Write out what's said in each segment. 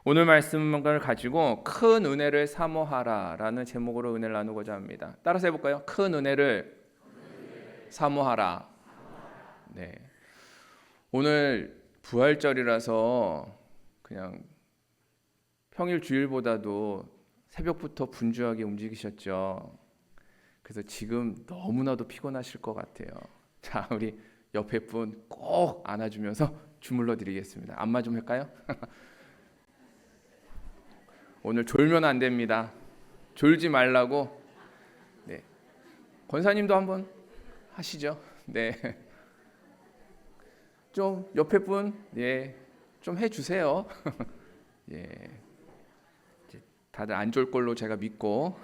오늘 말씀을 가지고 큰 은혜를 사모하라라는 제목으로 은혜를 나누고자 합니다. 따라서 해볼까요? 큰 은혜를 사모하라. 네. 오늘 부활절이라서 그냥 평일 주일보다도 새벽부터 분주하게 움직이셨죠. 그래서 지금 너무나도 피곤하실 것 같아요. 자, 우리 옆에 분 꼭 안아주면서 주물러 드리겠습니다. 안마 좀 할까요? 오늘 졸면 안 됩니다. 졸지 말라고. 네. 권사님도 한번 하시죠. 네. 좀 옆에 분, 좀 해주세요. 예. 다들 안 졸 걸로 제가 믿고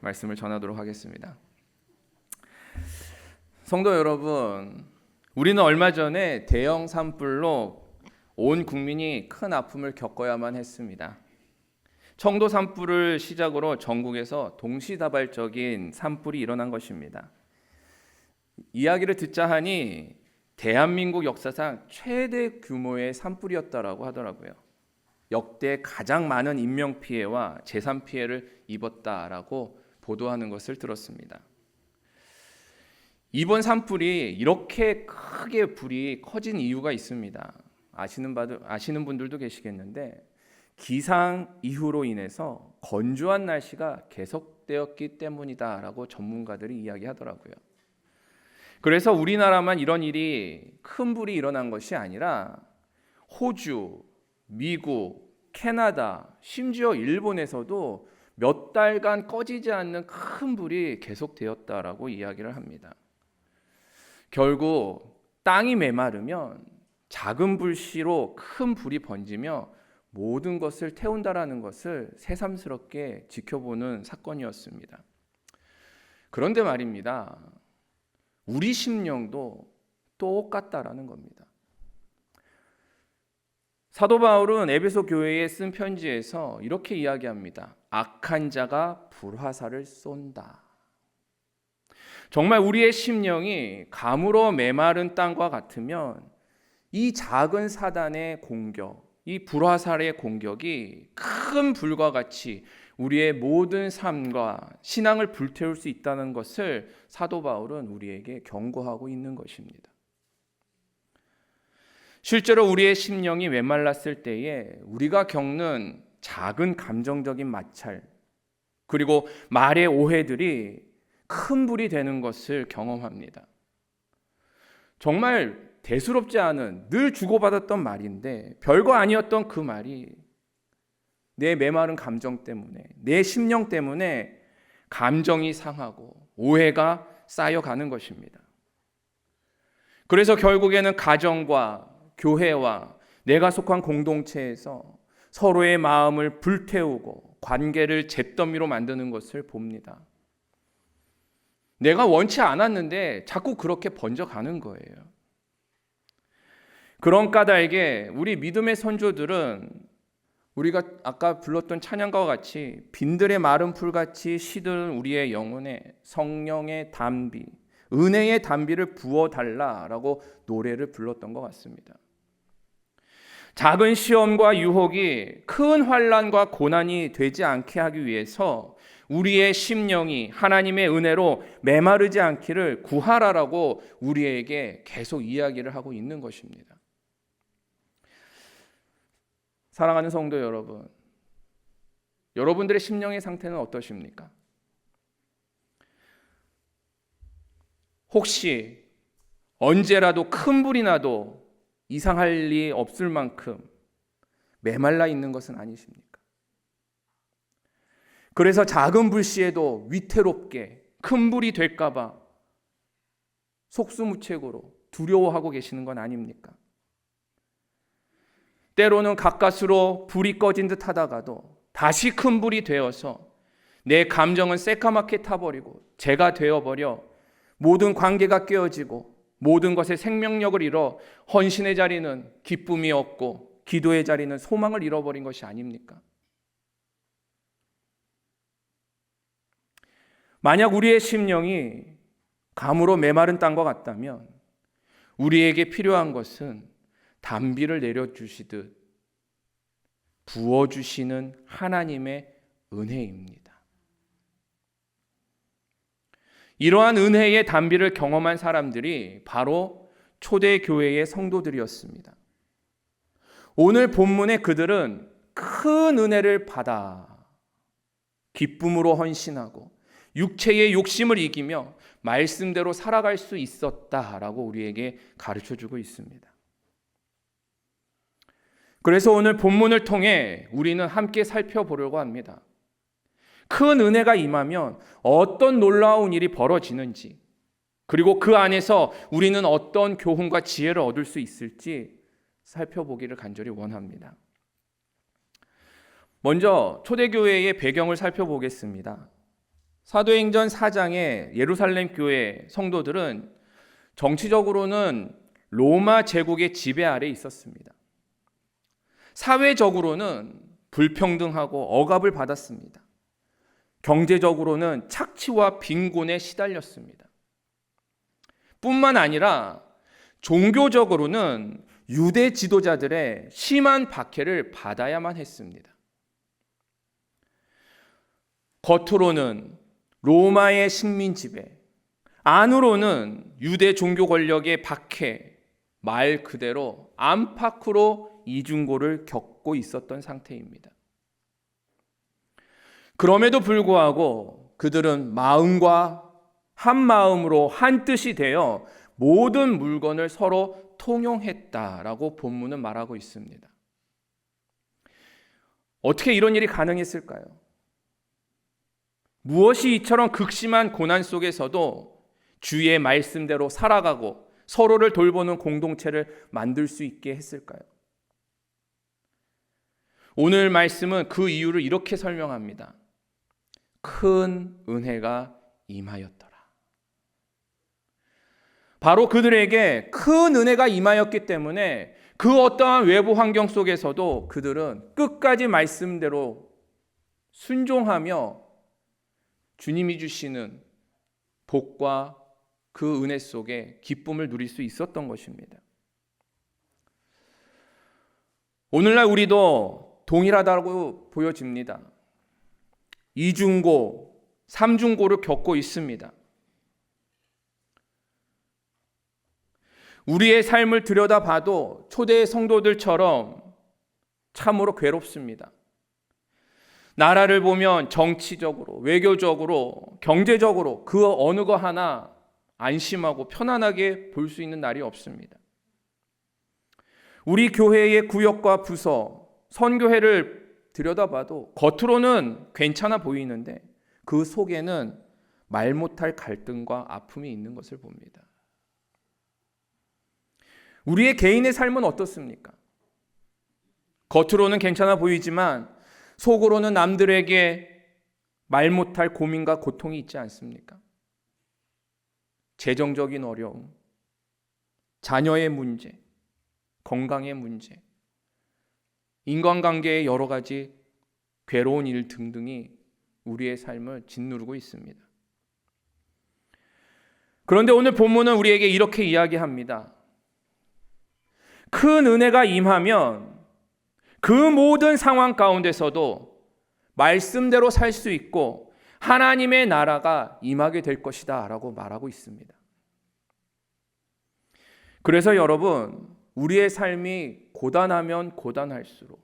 말씀을 전하도록 하겠습니다. 성도 여러분, 우리는 얼마 전에 대형 산불로 온 국민이 큰 아픔을 겪어야만 했습니다. 청도 산불을 시작으로 전국에서 동시다발적인 산불이 일어난 것입니다. 이야기를 듣자 하니 대한민국 역사상 최대 규모의 산불이었다라고 하더라고요. 역대 가장 많은 인명피해와 재산피해를 입었다라고 보도하는 것을 들었습니다. 이번 산불이 이렇게 크게 불이 커진 이유가 있습니다. 아시는 분들도 계시겠는데 기상 이후로 인해서 건조한 날씨가 계속되었기 때문이다라고 전문가들이 이야기하더라고요. 그래서 우리나라만 이런 일이 큰 불이 일어난 것이 아니라 호주, 미국, 캐나다, 심지어 일본에서도 몇 달간 꺼지지 않는 큰 불이 계속되었다라고 이야기를 합니다. 결국 땅이 메마르면 작은 불씨로 큰 불이 번지며 모든 것을 태운다라는 것을 새삼스럽게 지켜보는 사건이었습니다. 그런데 말입니다. 우리 심령도 똑같다라는 겁니다. 사도 바울은 에베소 교회에 쓴 편지에서 이렇게 이야기합니다. 악한 자가 불화살을 쏜다. 정말 우리의 심령이 가물어 메마른 땅과 같으면 이 작은 사단의 공격, 이 불화살의 공격이 큰 불과 같이 우리의 모든 삶과 신앙을 불태울 수 있다는 것을 사도 바울은 우리에게 경고하고 있는 것입니다. 실제로 우리의 심령이 메말랐을 때에 우리가 겪는 작은 감정적인 마찰, 그리고 말의 오해들이 큰 불이 되는 것을 경험합니다. 정말 대수롭지 않은, 늘 주고받았던 말인데 별거 아니었던 그 말이 내 메마른 감정 때문에, 내 심령 때문에 감정이 상하고 오해가 쌓여가는 것입니다. 그래서 결국에는 가정과 교회와 내가 속한 공동체에서 서로의 마음을 불태우고 관계를 잿더미로 만드는 것을 봅니다. 내가 원치 않았는데 자꾸 그렇게 번져가는 거예요. 그런 까닭에 우리 믿음의 선조들은 우리가 아까 불렀던 찬양가와 같이 빈들의 마른 풀같이 시드는 우리의 영혼에 성령의 담비, 은혜의 담비를 부어달라라고 노래를 불렀던 것 같습니다. 작은 시험과 유혹이 큰 환난과 고난이 되지 않게 하기 위해서 우리의 심령이 하나님의 은혜로 메마르지 않기를 구하라라고 우리에게 계속 이야기를 하고 있는 것입니다. 사랑하는 성도 여러분, 여러분들의 심령의 상태는 어떠십니까? 혹시 언제라도 큰 불이 나도 이상할 리 없을 만큼 메말라 있는 것은 아니십니까? 그래서 작은 불씨에도 위태롭게 큰 불이 될까봐 속수무책으로 두려워하고 계시는 건 아닙니까? 때로는 가까스로 불이 꺼진 듯 하다가도 다시 큰 불이 되어서 내 감정은 새까맣게 타버리고 죄가 되어버려 모든 관계가 깨어지고 모든 것에 생명력을 잃어 헌신의 자리는 기쁨이 없고 기도의 자리는 소망을 잃어버린 것이 아닙니까? 만약 우리의 심령이 가물어 메마른 땅과 같다면 우리에게 필요한 것은 담비를 내려주시듯 부어주시는 하나님의 은혜입니다. 이러한 은혜의 단비를 경험한 사람들이 바로 초대교회의 성도들이었습니다. 오늘 본문의 그들은 큰 은혜를 받아 기쁨으로 헌신하고 육체의 욕심을 이기며 말씀대로 살아갈 수 있었다라고 우리에게 가르쳐주고 있습니다. 그래서 오늘 본문을 통해 우리는 함께 살펴보려고 합니다. 큰 은혜가 임하면 어떤 놀라운 일이 벌어지는지, 그리고 그 안에서 우리는 어떤 교훈과 지혜를 얻을 수 있을지 살펴보기를 간절히 원합니다. 먼저 초대교회의 배경을 살펴보겠습니다. 사도행전 4장의 예루살렘 교회 성도들은 정치적으로는 로마 제국의 지배 아래 있었습니다. 사회적으로는 불평등하고 억압을 받았습니다. 경제적으로는 착취와 빈곤에 시달렸습니다. 뿐만 아니라 종교적으로는 유대 지도자들의 심한 박해를 받아야만 했습니다. 겉으로는 로마의 식민 지배, 안으로는 유대 종교 권력의 박해, 말 그대로 안팎으로 이중고를 겪고 있었던 상태입니다. 그럼에도 불구하고 그들은 마음과 한 마음으로 한 뜻이 되어 모든 물건을 서로 통용했다라고 본문은 말하고 있습니다. 어떻게 이런 일이 가능했을까요? 무엇이 이처럼 극심한 고난 속에서도 주의 말씀대로 살아가고 서로를 돌보는 공동체를 만들 수 있게 했을까요? 오늘 말씀은 그 이유를 이렇게 설명합니다. 큰 은혜가 임하였더라. 바로 그들에게 큰 은혜가 임하였기 때문에 그 어떠한 외부 환경 속에서도 그들은 끝까지 말씀대로 순종하며 주님이 주시는 복과 그 은혜 속에 기쁨을 누릴 수 있었던 것입니다. 오늘날 우리도 동일하다고 보여집니다. 이중고, 삼중고를 겪고 있습니다. 우리의 삶을 들여다봐도 초대 성도들처럼 참으로 괴롭습니다. 나라를 보면 정치적으로, 외교적으로, 경제적으로 그 어느 거 하나 안심하고 편안하게 볼 수 있는 날이 없습니다. 우리 교회의 구역과 부서, 선교회를 들여다봐도 겉으로는 괜찮아 보이는데 그 속에는 말 못할 갈등과 아픔이 있는 것을 봅니다. 우리의 개인의 삶은 어떻습니까? 겉으로는 괜찮아 보이지만 속으로는 남들에게 말 못할 고민과 고통이 있지 않습니까? 재정적인 어려움, 자녀의 문제, 건강의 문제, 인간관계의 여러 가지 괴로운 일 등등이 우리의 삶을 짓누르고 있습니다. 그런데 오늘 본문은 우리에게 이렇게 이야기합니다. 큰 은혜가 임하면 그 모든 상황 가운데서도 말씀대로 살 수 있고 하나님의 나라가 임하게 될 것이다 라고 말하고 있습니다. 그래서 여러분, 우리의 삶이 고단하면 고단할수록,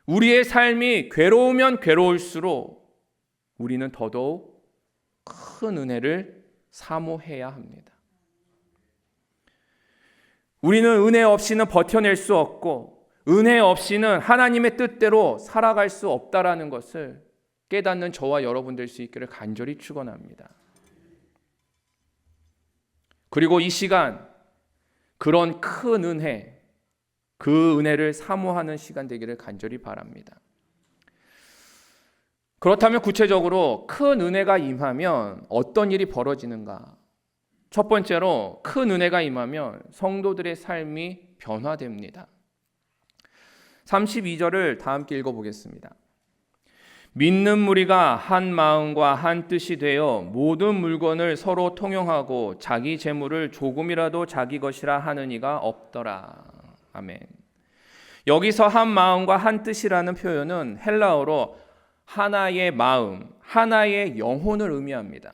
우리의 삶이 괴로우면 괴로울수록 우리는 더더욱 큰 은혜를 사모해야 합니다. 우리는 은혜 없이는 버텨낼 수 없고 은혜 없이는 하나님의 뜻대로 살아갈 수 없다라는 것을 깨닫는 저와 여러분 될 수 있기를 간절히 축원합니다. 그리고 이 시간 그런 큰 은혜, 그 은혜를 사모하는 시간 되기를 간절히 바랍니다. 그렇다면 구체적으로 큰 은혜가 임하면 어떤 일이 벌어지는가? 첫 번째로 큰 은혜가 임하면 성도들의 삶이 변화됩니다. 32절을 다 함께 읽어보겠습니다. 믿는 무리가 한 마음과 한 뜻이 되어 모든 물건을 서로 통용하고 자기 재물을 조금이라도 자기 것이라 하는 이가 없더라. 아멘. 여기서 한 마음과 한 뜻이라는 표현은 헬라어로 하나의 마음, 하나의 영혼을 의미합니다.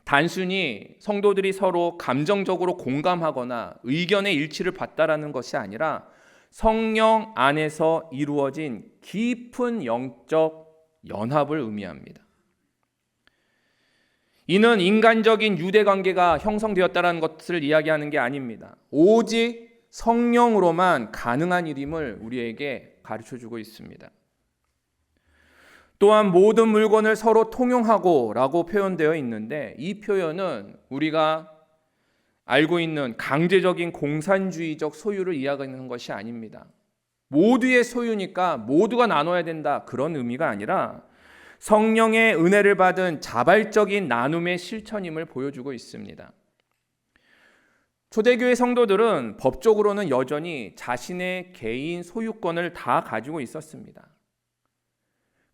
단순히 성도들이 서로 감정적으로 공감하거나 의견의 일치를 봤다라는 것이 아니라 성령 안에서 이루어진 깊은 영적 연합을 의미합니다. 이는 인간적인 유대 관계가 형성되었다는 것을 이야기하는 게 아닙니다. 오직 성령으로만 가능한 일임을 우리에게 가르쳐주고 있습니다. 또한 모든 물건을 서로 통용하고 라고 표현되어 있는데, 이 표현은 우리가 알고 있는 강제적인 공산주의적 소유를 이야기하는 것이 아닙니다. 모두의 소유니까 모두가 나눠야 된다, 그런 의미가 아니라 성령의 은혜를 받은 자발적인 나눔의 실천임을 보여주고 있습니다. 초대교회 성도들은 법적으로는 여전히 자신의 개인 소유권을 다 가지고 있었습니다.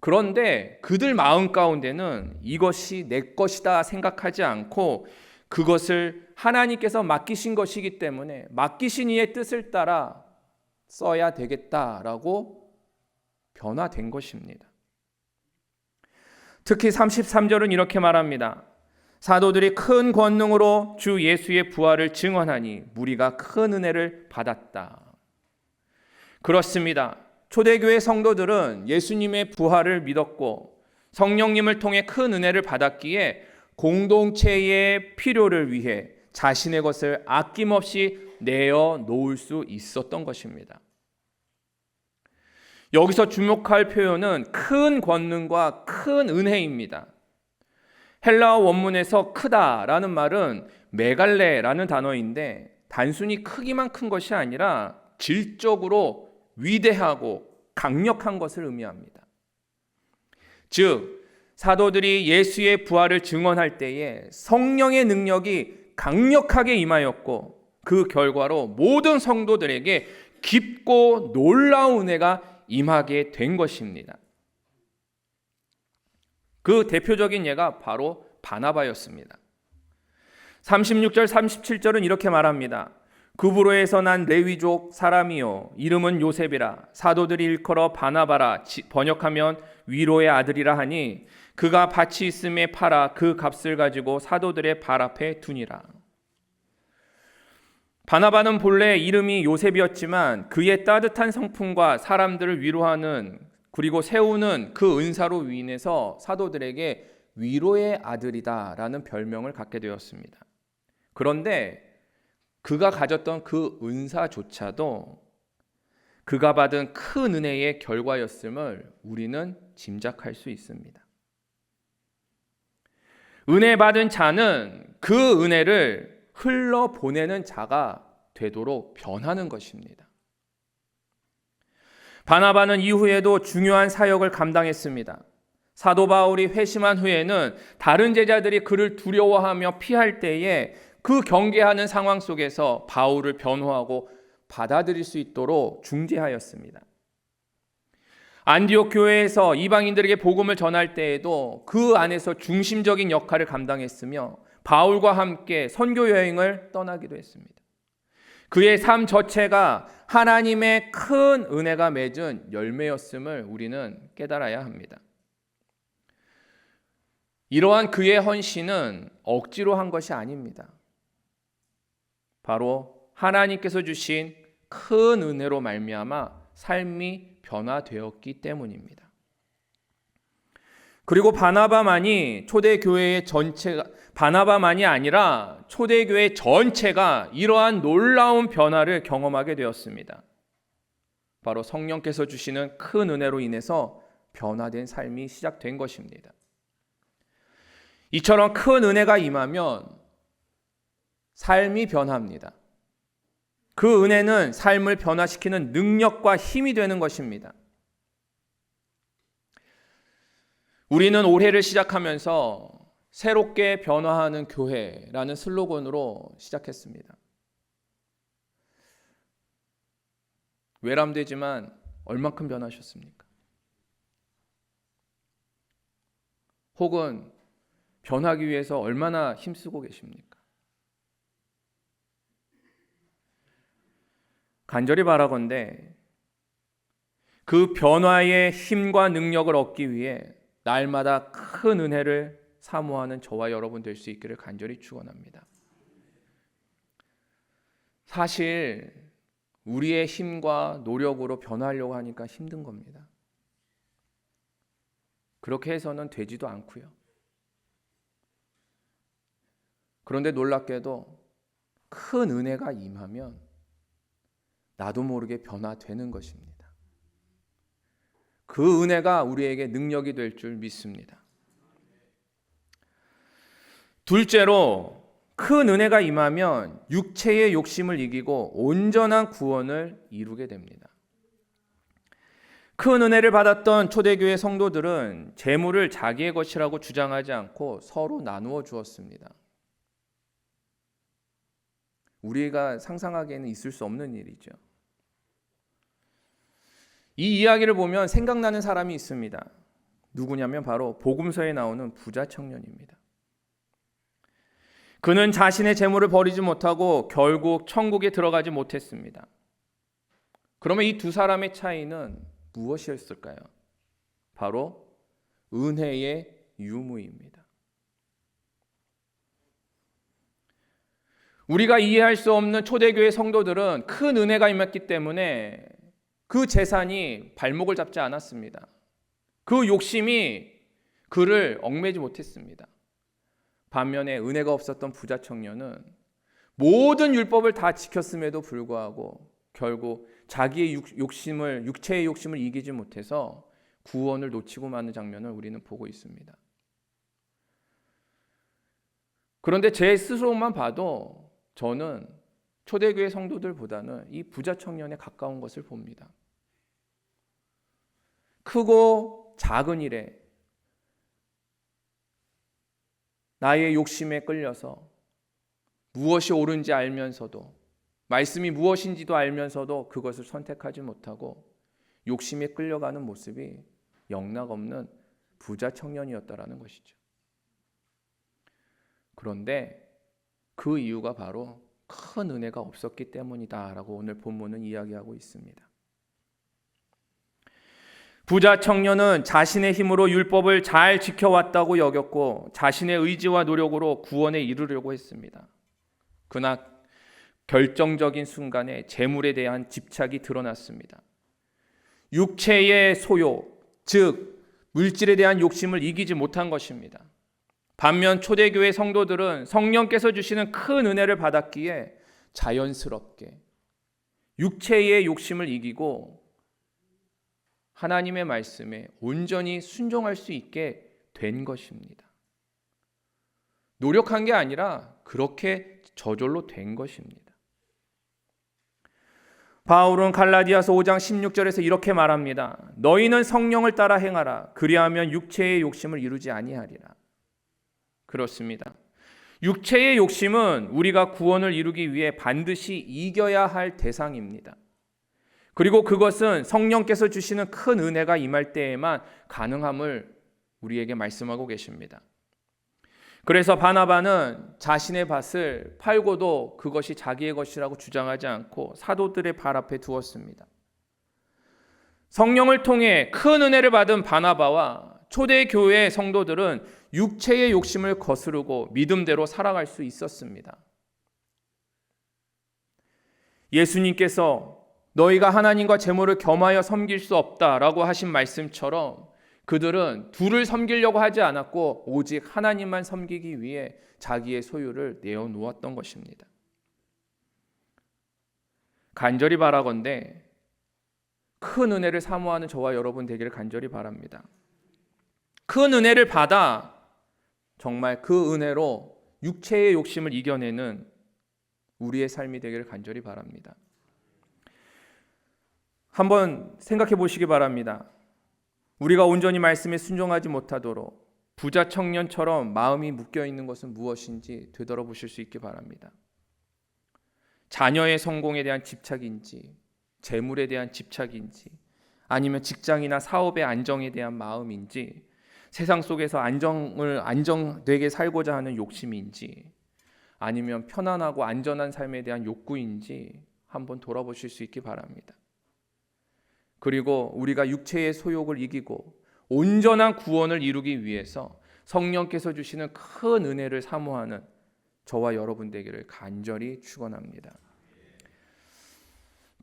그런데 그들 마음 가운데는 이것이 내 것이다 생각하지 않고 그것을 하나님께서 맡기신 것이기 때문에 맡기신 이의 뜻을 따라 써야 되겠다라고 변화된 것입니다. 특히 33절은 이렇게 말합니다. 사도들이 큰 권능으로 주 예수의 부활을 증언하니 무리가 큰 은혜를 받았다. 그렇습니다. 초대교회 성도들은 예수님의 부활을 믿었고 성령님을 통해 큰 은혜를 받았기에 공동체의 필요를 위해 자신의 것을 아낌없이 내어 놓을 수 있었던 것입니다. 여기서 주목할 표현은 큰 권능과 큰 은혜입니다. 헬라어 원문에서 크다라는 말은 메갈레라는 단어인데 단순히 크기만 큰 것이 아니라 질적으로 위대하고 강력한 것을 의미합니다. 즉 사도들이 예수의 부활을 증언할 때에 성령의 능력이 강력하게 임하였고 그 결과로 모든 성도들에게 깊고 놀라운 은혜가 임하게 된 것입니다. 그 대표적인 예가 바로 바나바였습니다. 36절 37절은 이렇게 말합니다. 구브로에서 난 레위족 사람이요 이름은 요셉이라 사도들이 일컬어 바나바라 번역하면 위로의 아들이라 하니 그가 밭이 있음에 팔아 그 값을 가지고 사도들의 발 앞에 두니라. 바나바는 본래 이름이 요셉이었지만 그의 따뜻한 성품과 사람들을 위로하는 그리고 세우는 그 은사로 인해서 사도들에게 위로의 아들이다라는 별명을 갖게 되었습니다. 그런데 그가 가졌던 그 은사조차도 그가 받은 큰 은혜의 결과였음을 우리는 짐작할 수 있습니다. 은혜 받은 자는 그 은혜를 흘러보내는 자가 되도록 변하는 것입니다. 바나바는 이후에도 중요한 사역을 감당했습니다. 사도 바울이 회심한 후에는 다른 제자들이 그를 두려워하며 피할 때에 그 경계하는 상황 속에서 바울을 변호하고 받아들일 수 있도록 중재하였습니다. 안디옥 교회에서 이방인들에게 복음을 전할 때에도 그 안에서 중심적인 역할을 감당했으며 바울과 함께 선교 여행을 떠나기도 했습니다. 그의 삶 자체가 하나님의 큰 은혜가 맺은 열매였음을 우리는 깨달아야 합니다. 이러한 그의 헌신은 억지로 한 것이 아닙니다. 바로 하나님께서 주신 큰 은혜로 말미암아 삶이 변화되었기 때문입니다. 그리고 바나바만이 아니라 초대교회 전체가 이러한 놀라운 변화를 경험하게 되었습니다. 바로 성령께서 주시는 큰 은혜로 인해서 변화된 삶이 시작된 것입니다. 이처럼 큰 은혜가 임하면 삶이 변합니다. 그 은혜는 삶을 변화시키는 능력과 힘이 되는 것입니다. 우리는 올해를 시작하면서 새롭게 변화하는 교회라는 슬로건으로 시작했습니다. 외람되지만 얼만큼 변하셨습니까? 혹은 변하기 위해서 얼마나 힘쓰고 계십니까? 간절히 바라건대 그 변화의 힘과 능력을 얻기 위해 날마다 큰 은혜를 사모하는 저와 여러분 될 수 있기를 간절히 축원합니다. 사실 우리의 힘과 노력으로 변화하려고 하니까 힘든 겁니다. 그렇게 해서는 되지도 않고요. 그런데 놀랍게도 큰 은혜가 임하면 나도 모르게 변화되는 것입니다. 그 은혜가 우리에게 능력이 될 줄 믿습니다. 둘째로, 큰 은혜가 임하면 육체의 욕심을 이기고 온전한 구원을 이루게 됩니다. 큰 은혜를 받았던 초대교회 성도들은 재물을 자기의 것이라고 주장하지 않고 서로 나누어 주었습니다. 우리가 상상하기에는 있을 수 없는 일이죠. 이 이야기를 보면 생각나는 사람이 있습니다. 누구냐면 바로 복음서에 나오는 부자 청년입니다. 그는 자신의 재물을 버리지 못하고 결국 천국에 들어가지 못했습니다. 그러면 이 두 사람의 차이는 무엇이었을까요? 바로 은혜의 유무입니다. 우리가 이해할 수 없는 초대교회 성도들은 큰 은혜가 임했기 때문에 그 재산이 발목을 잡지 않았습니다. 그 욕심이 그를 얽매지 못했습니다. 반면에 은혜가 없었던 부자 청년은 모든 율법을 다 지켰음에도 불구하고 결국 자기의 육체의 욕심을 이기지 못해서 구원을 놓치고 마는 장면을 우리는 보고 있습니다. 그런데 제 스스로만 봐도 저는 초대교회 성도들보다는 이 부자 청년에 가까운 것을 봅니다. 크고 작은 일에 나의 욕심에 끌려서 무엇이 옳은지 알면서도, 말씀이 무엇인지도 알면서도 그것을 선택하지 못하고 욕심에 끌려가는 모습이 영락없는 부자 청년이었다라는 것이죠. 그런데 그 이유가 바로 큰 은혜가 없었기 때문이다라고 오늘 본문은 이야기하고 있습니다. 부자 청년은 자신의 힘으로 율법을 잘 지켜왔다고 여겼고 자신의 의지와 노력으로 구원에 이르려고 했습니다. 그러나 결정적인 순간에 재물에 대한 집착이 드러났습니다. 육체의 소요, 즉 물질에 대한 욕심을 이기지 못한 것입니다. 반면 초대교회 성도들은 성령께서 주시는 큰 은혜를 받았기에 자연스럽게 육체의 욕심을 이기고 하나님의 말씀에 온전히 순종할 수 있게 된 것입니다. 노력한 게 아니라 그렇게 저절로 된 것입니다. 바울은 갈라디아서 5장 16절에서 이렇게 말합니다. 너희는 성령을 따라 행하라. 그리하면 육체의 욕심을 이루지 아니하리라. 그렇습니다. 육체의 욕심은 우리가 구원을 이루기 위해 반드시 이겨야 할 대상입니다. 그리고 그것은 성령께서 주시는 큰 은혜가 임할 때에만 가능함을 우리에게 말씀하고 계십니다. 그래서 바나바는 자신의 밭을 팔고도 그것이 자기의 것이라고 주장하지 않고 사도들의 발 앞에 두었습니다. 성령을 통해 큰 은혜를 받은 바나바와 초대교회의 성도들은 육체의 욕심을 거스르고 믿음대로 살아갈 수 있었습니다. 예수님께서 너희가 하나님과 재물을 겸하여 섬길 수 없다라고 하신 말씀처럼 그들은 둘을 섬기려고 하지 않았고 오직 하나님만 섬기기 위해 자기의 소유를 내어놓았던 것입니다. 간절히 바라건대 큰 은혜를 사모하는 저와 여러분 되기를 간절히 바랍니다. 큰 은혜를 받아 정말 그 은혜로 육체의 욕심을 이겨내는 우리의 삶이 되기를 간절히 바랍니다. 한번 생각해 보시기 바랍니다. 우리가 온전히 말씀에 순종하지 못하도록 부자 청년처럼 마음이 묶여 있는 것은 무엇인지 되돌아보실 수 있기 바랍니다. 자녀의 성공에 대한 집착인지, 재물에 대한 집착인지, 아니면 직장이나 사업의 안정에 대한 마음인지, 세상 속에서 안정되게 살고자 하는 욕심인지, 아니면 편안하고 안전한 삶에 대한 욕구인지 한번 돌아보실 수 있기 바랍니다. 그리고 우리가 육체의 소욕을 이기고 온전한 구원을 이루기 위해서 성령께서 주시는 큰 은혜를 사모하는 저와 여러분 되기를 간절히 축원합니다.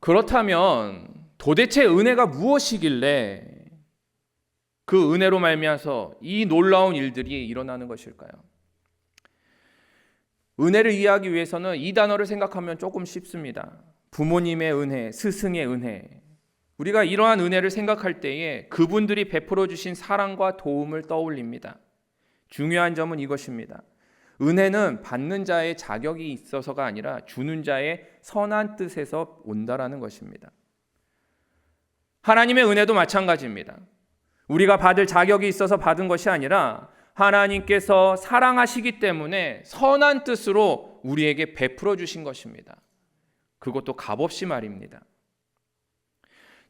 그렇다면 도대체 은혜가 무엇이길래 그 은혜로 말미암아서 이 놀라운 일들이 일어나는 것일까요? 은혜를 이해하기 위해서는 이 단어를 생각하면 조금 쉽습니다. 부모님의 은혜, 스승의 은혜. 우리가 이러한 은혜를 생각할 때에 그분들이 베풀어 주신 사랑과 도움을 떠올립니다. 중요한 점은 이것입니다. 은혜는 받는 자의 자격이 있어서가 아니라 주는 자의 선한 뜻에서 온다라는 것입니다. 하나님의 은혜도 마찬가지입니다. 우리가 받을 자격이 있어서 받은 것이 아니라 하나님께서 사랑하시기 때문에 선한 뜻으로 우리에게 베풀어 주신 것입니다. 그것도 값없이 말입니다.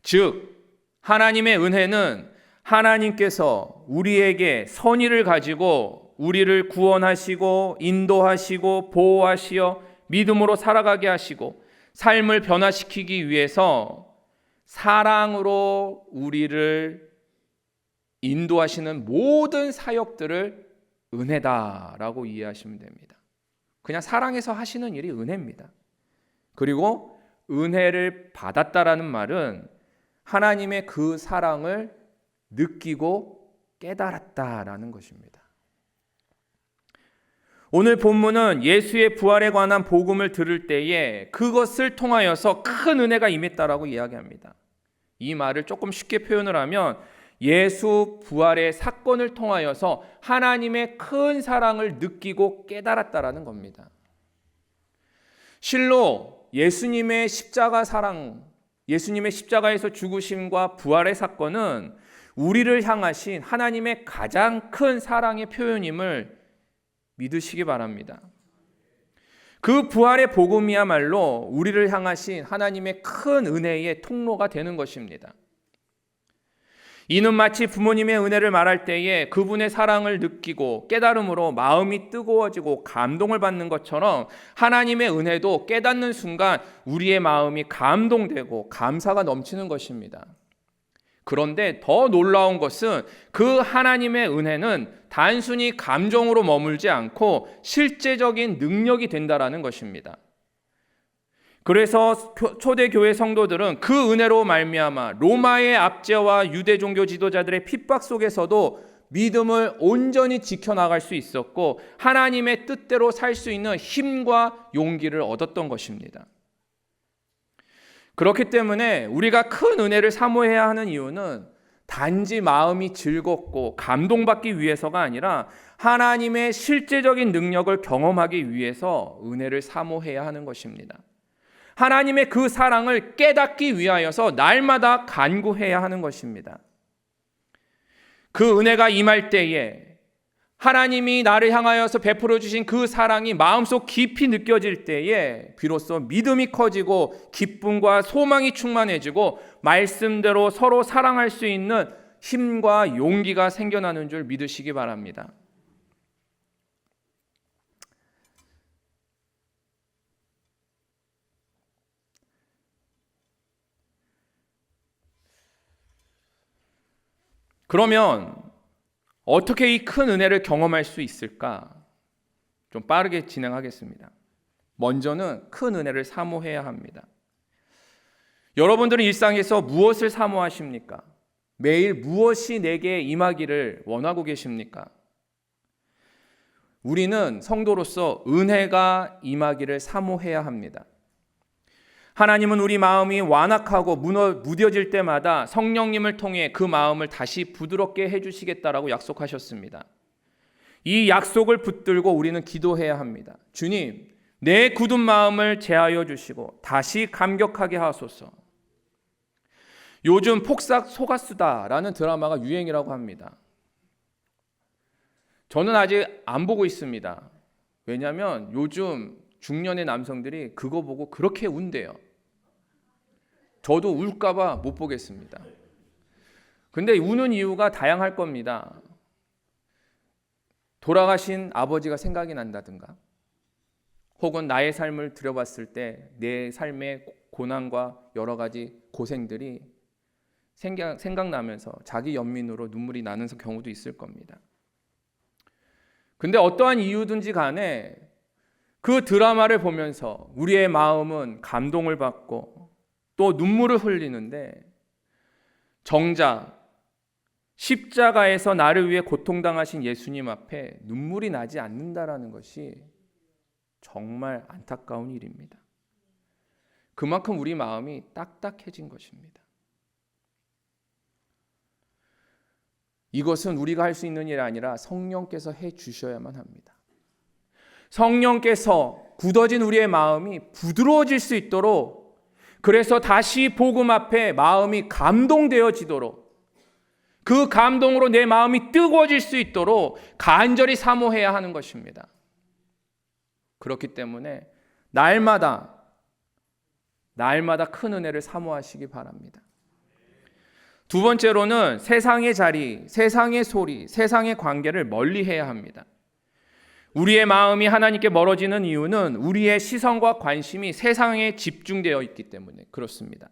즉, 하나님의 은혜는 하나님께서 우리에게 선의를 가지고 우리를 구원하시고 인도하시고 보호하시어 믿음으로 살아가게 하시고 삶을 변화시키기 위해서 사랑으로 우리를 인도하시는 모든 사역들을 은혜다라고 이해하시면 됩니다. 그냥 사랑해서 하시는 일이 은혜입니다. 그리고 은혜를 받았다라는 말은 하나님의 그 사랑을 느끼고 깨달았다라는 것입니다. 오늘 본문은 예수의 부활에 관한 복음을 들을 때에 그것을 통하여서 큰 은혜가 임했다라고 이야기합니다. 이 말을 조금 쉽게 표현을 하면 예수 부활의 사건을 통하여서 하나님의 큰 사랑을 느끼고 깨달았다라는 겁니다. 실로 예수님의 십자가 사랑, 예수님의 십자가에서 죽으심과 부활의 사건은 우리를 향하신 하나님의 가장 큰 사랑의 표현임을 믿으시기 바랍니다. 그 부활의 복음이야말로 우리를 향하신 하나님의 큰 은혜의 통로가 되는 것입니다. 이는 마치 부모님의 은혜를 말할 때에 그분의 사랑을 느끼고 깨달음으로 마음이 뜨거워지고 감동을 받는 것처럼 하나님의 은혜도 깨닫는 순간 우리의 마음이 감동되고 감사가 넘치는 것입니다. 그런데 더 놀라운 것은 그 하나님의 은혜는 단순히 감정으로 머물지 않고 실제적인 능력이 된다라는 것입니다. 그래서 초대교회 성도들은 그 은혜로 말미암아 로마의 압제와 유대 종교 지도자들의 핍박 속에서도 믿음을 온전히 지켜나갈 수 있었고 하나님의 뜻대로 살 수 있는 힘과 용기를 얻었던 것입니다. 그렇기 때문에 우리가 큰 은혜를 사모해야 하는 이유는 단지 마음이 즐겁고 감동받기 위해서가 아니라 하나님의 실제적인 능력을 경험하기 위해서 은혜를 사모해야 하는 것입니다. 하나님의 그 사랑을 깨닫기 위하여서 날마다 간구해야 하는 것입니다. 그 은혜가 임할 때에 하나님이 나를 향하여서 베풀어 주신 그 사랑이 마음속 깊이 느껴질 때에 비로소 믿음이 커지고 기쁨과 소망이 충만해지고 말씀대로 서로 사랑할 수 있는 힘과 용기가 생겨나는 줄 믿으시기 바랍니다. 그러면 어떻게 이 큰 은혜를 경험할 수 있을까? 좀 빠르게 진행하겠습니다. 먼저는 큰 은혜를 사모해야 합니다. 여러분들은 일상에서 무엇을 사모하십니까? 매일 무엇이 내게 임하기를 원하고 계십니까? 우리는 성도로서 은혜가 임하기를 사모해야 합니다. 하나님은 우리 마음이 완악하고 무뎌질 때마다 성령님을 통해 그 마음을 다시 부드럽게 해주시겠다라고 약속하셨습니다. 이 약속을 붙들고 우리는 기도해야 합니다. 주님, 내 굳은 마음을 제하여 주시고 다시 감격하게 하소서. 요즘 폭삭 속았수다라는 드라마가 유행이라고 합니다. 저는 아직 안 보고 있습니다. 왜냐하면 요즘 중년의 남성들이 그거 보고 그렇게 운대요. 저도 울까봐 못 보겠습니다. 근데 우는 이유가 다양할 겁니다. 돌아가신 아버지가 생각이 난다든가, 혹은 나의 삶을 들여봤을 때 내 삶의 고난과 여러 가지 고생들이 생각나면서 자기 연민으로 눈물이 나는 경우도 있을 겁니다. 근데 어떠한 이유든지 간에 그 드라마를 보면서 우리의 마음은 감동을 받고 또 눈물을 흘리는데, 정작 십자가에서 나를 위해 고통당하신 예수님 앞에 눈물이 나지 않는다라는 것이 정말 안타까운 일입니다. 그만큼 우리 마음이 딱딱해진 것입니다. 이것은 우리가 할 수 있는 일이 아니라 성령께서 해 주셔야만 합니다. 성령께서 굳어진 우리의 마음이 부드러워질 수 있도록, 그래서 다시 복음 앞에 마음이 감동되어지도록, 그 감동으로 내 마음이 뜨거워질 수 있도록 간절히 사모해야 하는 것입니다. 그렇기 때문에 날마다 큰 은혜를 사모하시기 바랍니다. 두 번째로는 세상의 자리, 세상의 소리, 세상의 관계를 멀리해야 합니다. 우리의 마음이 하나님께 멀어지는 이유는 우리의 시선과 관심이 세상에 집중되어 있기 때문에 그렇습니다.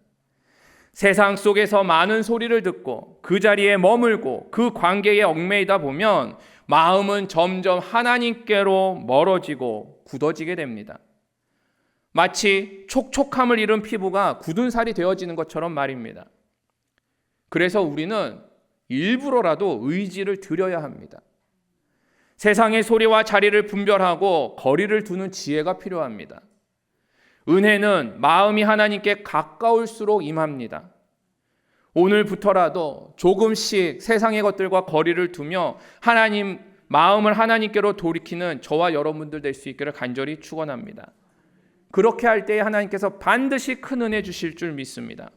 세상 속에서 많은 소리를 듣고 그 자리에 머물고 그 관계에 얽매이다 보면 마음은 점점 하나님께로 멀어지고 굳어지게 됩니다. 마치 촉촉함을 잃은 피부가 굳은 살이 되어지는 것처럼 말입니다. 그래서 우리는 일부러라도 의지를 들여야 합니다. 세상의 소리와 자리를 분별하고 거리를 두는 지혜가 필요합니다. 은혜는 마음이 하나님께 가까울수록 임합니다. 오늘부터라도 조금씩 세상의 것들과 거리를 두며 마음을 하나님께로 돌이키는 저와 여러분들 될 수 있기를 간절히 축원합니다. 그렇게 할 때에 하나님께서 반드시 큰 은혜 주실 줄 믿습니다.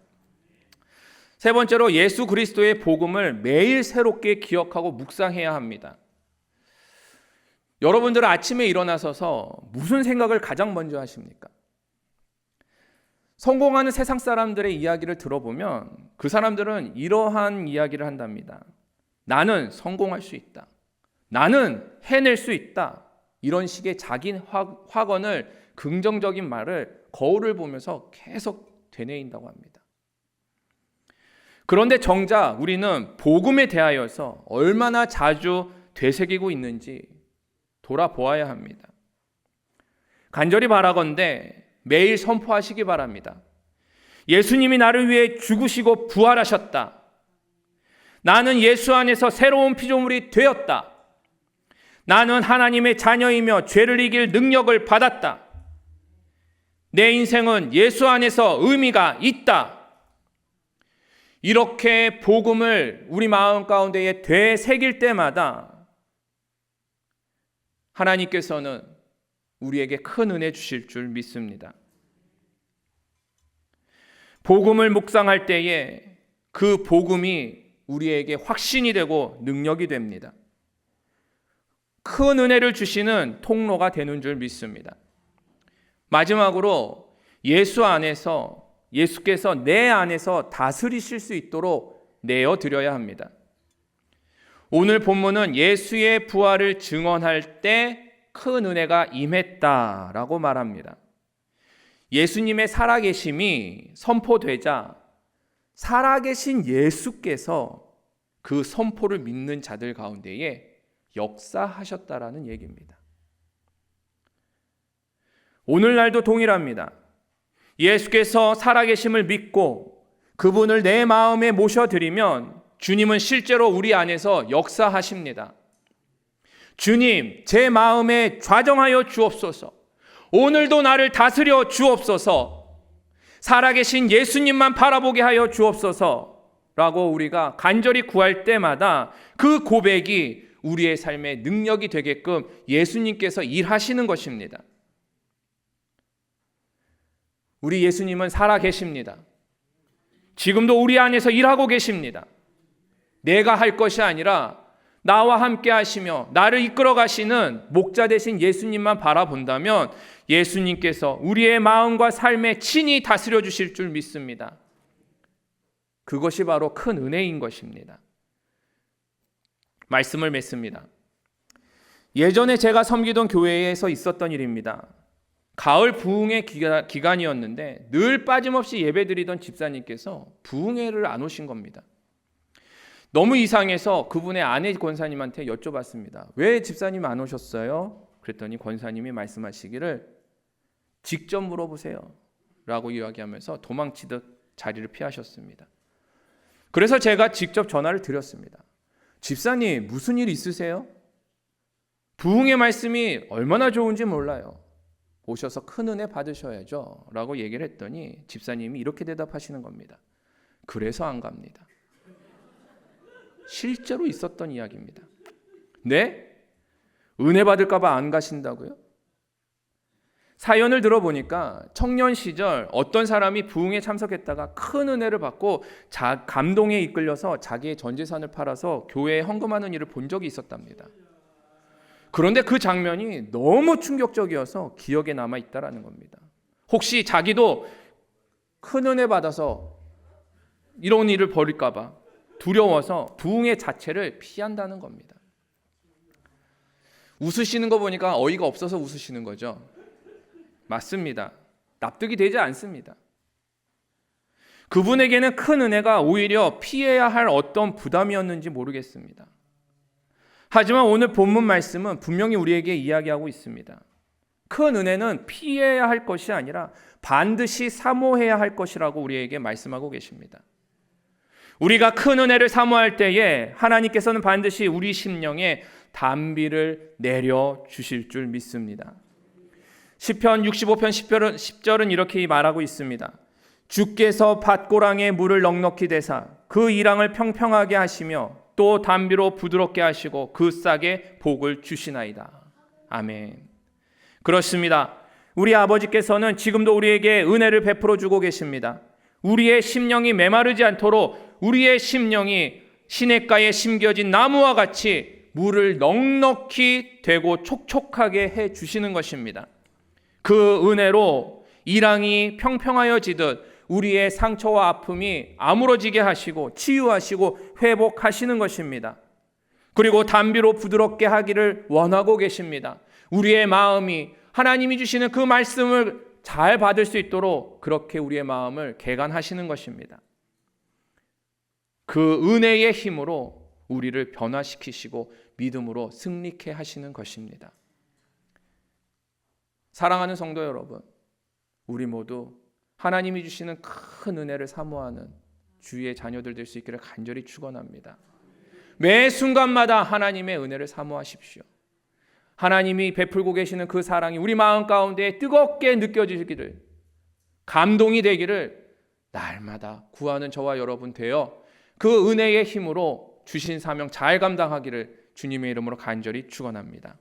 세 번째로, 예수 그리스도의 복음을 매일 새롭게 기억하고 묵상해야 합니다. 여러분들은 아침에 일어나셔서 무슨 생각을 가장 먼저 하십니까? 성공하는 세상 사람들의 이야기를 들어보면 그 사람들은 이러한 이야기를 한답니다. 나는 성공할 수 있다. 나는 해낼 수 있다. 이런 식의 자기 확언을, 긍정적인 말을 거울을 보면서 계속 되뇌인다고 합니다. 그런데 정작 우리는 복음에 대하여서 얼마나 자주 되새기고 있는지 돌아보아야 합니다. 간절히 바라건대 매일 선포하시기 바랍니다. 예수님이 나를 위해 죽으시고 부활하셨다. 나는 예수 안에서 새로운 피조물이 되었다. 나는 하나님의 자녀이며 죄를 이길 능력을 받았다. 내 인생은 예수 안에서 의미가 있다. 이렇게 복음을 우리 마음 가운데에 되새길 때마다 하나님께서는 우리에게 큰 은혜 주실 줄 믿습니다. 복음을 묵상할 때에 그 복음이 우리에게 확신이 되고 능력이 됩니다. 큰 은혜를 주시는 통로가 되는 줄 믿습니다. 마지막으로, 예수께서 내 안에서 다스리실 수 있도록 내어드려야 합니다. 오늘 본문은 예수의 부활을 증언할 때 큰 은혜가 임했다라고 말합니다. 예수님의 살아계심이 선포되자 살아계신 예수께서 그 선포를 믿는 자들 가운데에 역사하셨다라는 얘기입니다. 오늘날도 동일합니다. 예수께서 살아계심을 믿고 그분을 내 마음에 모셔드리면 주님은 실제로 우리 안에서 역사하십니다. 주님, 제 마음에 좌정하여 주옵소서. 오늘도 나를 다스려 주옵소서. 살아계신 예수님만 바라보게 하여 주옵소서 라고 우리가 간절히 구할 때마다 그 고백이 우리의 삶의 능력이 되게끔 예수님께서 일하시는 것입니다. 우리 예수님은 살아계십니다. 지금도 우리 안에서 일하고 계십니다. 내가 할 것이 아니라 나와 함께 하시며 나를 이끌어 가시는 목자 되신 예수님만 바라본다면 예수님께서 우리의 마음과 삶에 친히 다스려 주실 줄 믿습니다. 그것이 바로 큰 은혜인 것입니다. 말씀을 맺습니다. 예전에 제가 섬기던 교회에서 있었던 일입니다. 가을 부흥의 기간이었는데 늘 빠짐없이 예배드리던 집사님께서 부흥회를 안 오신 겁니다. 너무 이상해서 그분의 아내 권사님한테 여쭤봤습니다. 왜 집사님 안 오셨어요? 그랬더니 권사님이 말씀하시기를 직접 물어보세요 라고 이야기하면서 도망치듯 자리를 피하셨습니다. 그래서 제가 직접 전화를 드렸습니다. 집사님 무슨 일 있으세요? 부흥의 말씀이 얼마나 좋은지 몰라요. 오셔서 큰 은혜 받으셔야죠 라고 얘기를 했더니 집사님이 이렇게 대답하시는 겁니다. 그래서 안 갑니다. 실제로 있었던 이야기입니다. 네? 은혜 받을까 봐 안 가신다고요? 사연을 들어보니까 청년 시절 어떤 사람이 부흥에 참석했다가 큰 은혜를 받고 감동에 이끌려서 자기의 전 재산을 팔아서 교회에 헌금하는 일을 본 적이 있었답니다. 그런데 그 장면이 너무 충격적이어서 기억에 남아 있다라는 겁니다. 혹시 자기도 큰 은혜 받아서 이런 일을 벌일까 봐 두려워서 부흥회 자체를 피한다는 겁니다. 웃으시는 거 보니까 어이가 없어서 웃으시는 거죠. 맞습니다. 납득이 되지 않습니다. 그분에게는 큰 은혜가 오히려 피해야 할 어떤 부담이었는지 모르겠습니다. 하지만 오늘 본문 말씀은 분명히 우리에게 이야기하고 있습니다. 큰 은혜는 피해야 할 것이 아니라 반드시 사모해야 할 것이라고 우리에게 말씀하고 계십니다. 우리가 큰 은혜를 사모할 때에 하나님께서는 반드시 우리 심령에 단비를 내려 주실 줄 믿습니다. 시편 65편 10절은 이렇게 말하고 있습니다. 주께서 밭고랑에 물을 넉넉히 대사 그 이랑을 평평하게 하시며 또 단비로 부드럽게 하시고 그 싹에 복을 주시나이다. 아멘. 그렇습니다. 우리 아버지께서는 지금도 우리에게 은혜를 베풀어 주고 계십니다. 우리의 심령이 메마르지 않도록 우리의 심령이 시냇가에 심겨진 나무와 같이 물을 넉넉히 되고 촉촉하게 해 주시는 것입니다. 그 은혜로 이랑이 평평하여지듯 우리의 상처와 아픔이 아물어지게 하시고 치유하시고 회복하시는 것입니다. 그리고 단비로 부드럽게 하기를 원하고 계십니다. 우리의 마음이 하나님이 주시는 그 말씀을 잘 받을 수 있도록 그렇게 우리의 마음을 개간하시는 것입니다. 그 은혜의 힘으로 우리를 변화시키시고 믿음으로 승리케 하시는 것입니다. 사랑하는 성도 여러분, 우리 모두 하나님이 주시는 큰 은혜를 사모하는 주의 자녀들 될 수 있기를 간절히 축원합니다. 매 순간마다 하나님의 은혜를 사모하십시오. 하나님이 베풀고 계시는 그 사랑이 우리 마음 가운데 뜨겁게 느껴지기를, 감동이 되기를 날마다 구하는 저와 여러분 되어 그 은혜의 힘으로 주신 사명 잘 감당하기를 주님의 이름으로 간절히 축원합니다.